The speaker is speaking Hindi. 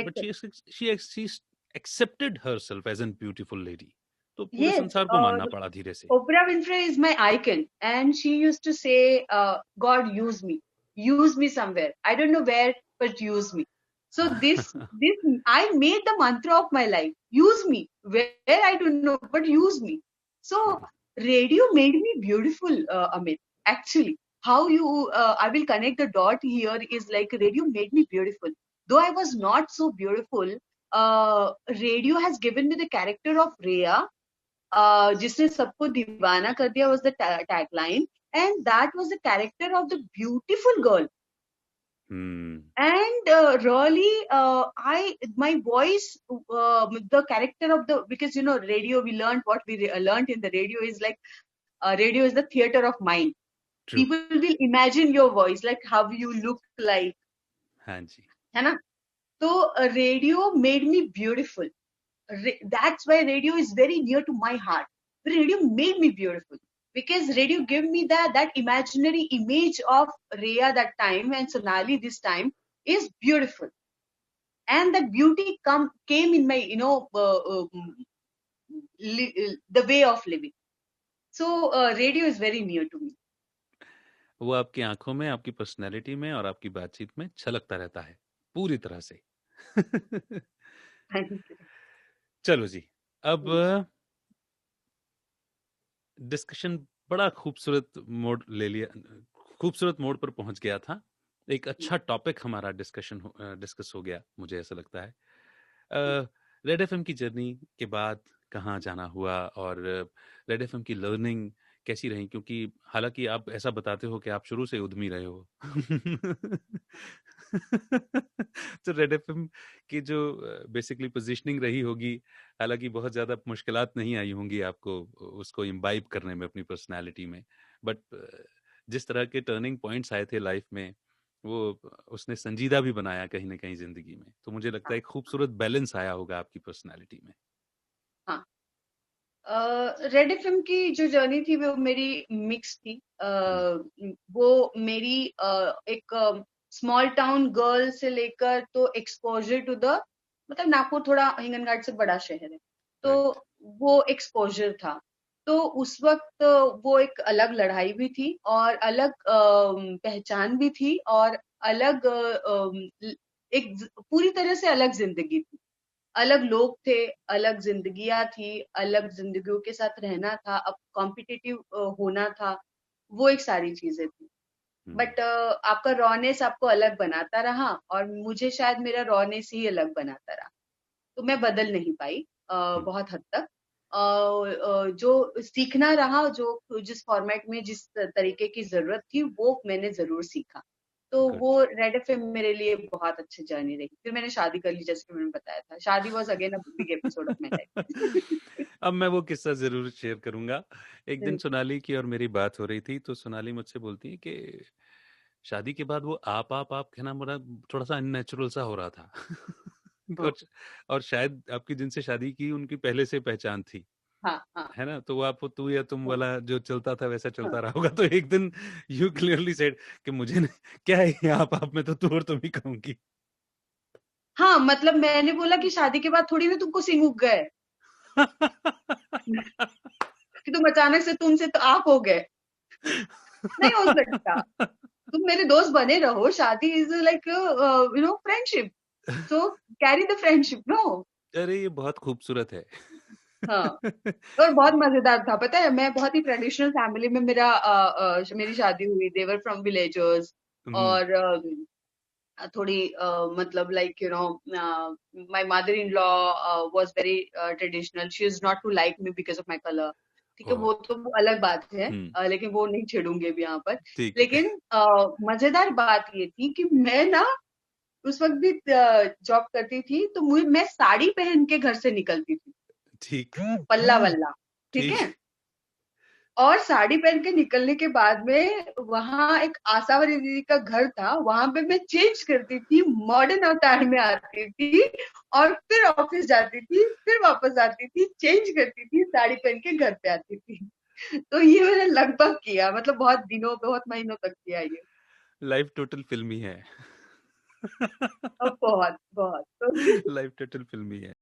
but she accepted herself as a beautiful lady. तो पूरे Yes, संसार को मानना पड़ा धीरे से. Oprah Winfrey is my icon, and she used to say, "God, use me somewhere. I don't know where, but use me." So this I made the mantra of my life. Use me where I don't know, but use me. So radio made me beautiful, Amit. Actually, how you I will connect the dot here is like radio made me beautiful. Though I was not so beautiful, radio has given me the character of Rhea, जिसने सबको दीवाना कर दिया was the tagline, and that was the character of the beautiful girl. And really, my voice, the character of the, because you know radio, we learned what we learned in the radio is like, radio is the theater of mind. True. People will imagine your voice, like how you look like. हाँ जी. है ना? So radio made me beautiful. That's why radio is very near to my heart. Radio made me beautiful because radio gave me that imaginary image of Rhea that time and Sonali this time is beautiful, and that beauty came in my the way of living. So radio is very near to me. वो आपकी आंखों में, आपकी पर्सनैलिटी में और आपकी बातचीत में छलकता रहता है पूरी तरह से. चलो जी, अब डिस्कशन बड़ा खूबसूरत मोड़ ले लिया, खूबसूरत मोड़ पर पहुंच गया था. एक अच्छा टॉपिक हमारा डिस्कस हो गया, मुझे ऐसा लगता है. रेड एफएम की जर्नी के बाद कहाँ जाना हुआ और रेड एफएम की लर्निंग कैसी रही, क्योंकि हालांकि आप ऐसा बताते हो कि आप शुरू से उद्यमी रहे हो. तो रेड एफएम की जो बेसिकली पोजीशनिंग रही होगी, हालांकि बहुत ज्यादा मुश्किलात नहीं आई होंगी आपको उसको इम्बाइब करने में अपनी पर्सनालिटी में, बट जिस तरह के टर्निंग पॉइंट्स आए थे लाइफ में, वो उसने संजीदा भी बनाया कहीं ना कहीं जिंदगी में. तो मुझे लगता है एक खूबसूरत बैलेंस आया होगा आपकी पर्सनालिटी में. हाँ, रेड एफएम की जो जर्नी थी वो मेरी मिक्स थी. वो मेरी एक स्मॉल टाउन गर्ल से लेकर तो एक्सपोजर टू द, मतलब नागपुर थोड़ा हिंगनघाट से बड़ा शहर है, तो वो एक्सपोजर था. तो उस वक्त वो एक अलग लड़ाई भी थी और अलग पहचान भी थी और अलग एक पूरी तरह से अलग जिंदगी थी. अलग लोग थे, अलग जिंदगियां थी, अलग जिंदगियों के साथ रहना था, अब कॉम्पिटिटिव होना था, वो एक सारी चीजें थी. बट आपका रॉनेस आपको अलग बनाता रहा और मुझे शायद मेरा रॉनेस ही अलग बनाता रहा. तो मैं बदल नहीं पाई बहुत हद तक. जो सीखना रहा, जो जिस फॉर्मेट में जिस तरीके की जरूरत थी वो मैंने जरूर सीखा. तो वो रेड एफएम मेरे लिए बहुत अच्छी जर्नी रही. फिर मैंने शादी कर ली, जैसे कि मैंने बताया था. शादी was again a big episode of my life. अब मैं वो किस्सा जरूर शेयर करूंगा. एक दिन सोनाली की और मेरी बात हो रही थी, तो सोनाली मुझसे बोलती है कि शादी के बाद वो आप कहना मेरा थोड़ा सा अननेचुरल सा हो रहा था. और शायद आपकी जिनसे शादी की उनकी पहले से पहचान थी. हाँ, हाँ. है ना, तो वो आप तू या तुम वाला जो चलता था वैसा चलता रहा होगा. तो एक दिन यू क्लियरली सेड कि मुझे क्या है आप में तो तू और तुम ही कहूंगी. हाँ, मतलब मैंने बोला कि शादी के बाद थोड़ी ना तुमको सिंह उग गए कि तुम अचानक से तुम से तो आप हो गए. नहीं हो सकता. तुम मेरे दोस्त बने रहो. शादी is like friendship. So carry the friendship. No. अरे ये बहुत खूबसूरत है. हाँ, और बहुत मजेदार था. पता है, मैं बहुत ही ट्रेडिशनल फैमिली में मेरी शादी हुई. They were from villagers. और थोड़ी मतलब like my mother in law was very traditional. She is not to like me because of my colour. ठीक है, वो तो अलग बात है. लेकिन वो नहीं छेड़ूंगी अभी यहाँ पर. लेकिन मजेदार बात ये थी कि मैं ना उस वक्त भी जॉब करती थी, तो मैं साड़ी पहन के घर से निकलती थी. ठीक. पल्ला वल्ला. ठीक है. और साड़ी पहन के निकलने के बाद में वहां एक आशावरी दीदी का घर था, वहां पे मैं चेंज करती थी, मॉडर्न अवतार में आती थी और फिर ऑफिस जाती थी, फिर वापस आती थी, चेंज करती थी, साड़ी पहन के घर पे आती थी. तो ये मैंने लगभग किया, मतलब बहुत दिनों, बहुत महीनों तक किया ये. लाइफ टोटल फिल्मी है. बहुत बहुत। लाइव टाइटल फ़िल्म ही है।